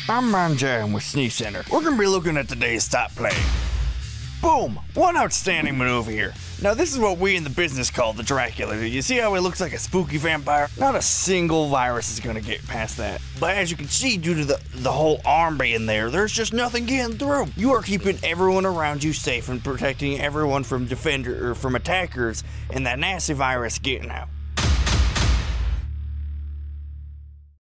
I'm Mohn Jadden with Sneak Center. We're gonna be looking at today's top play. Boom! One outstanding maneuver here. Now this is what we in the business call the Dracula. You see how he looks like a spooky vampire? Not a single virus is gonna get past that. But as you can see, due to the whole arm being there, there's just nothing getting through. You are keeping everyone around you safe and protecting everyone from from attackers and that nasty virus getting out.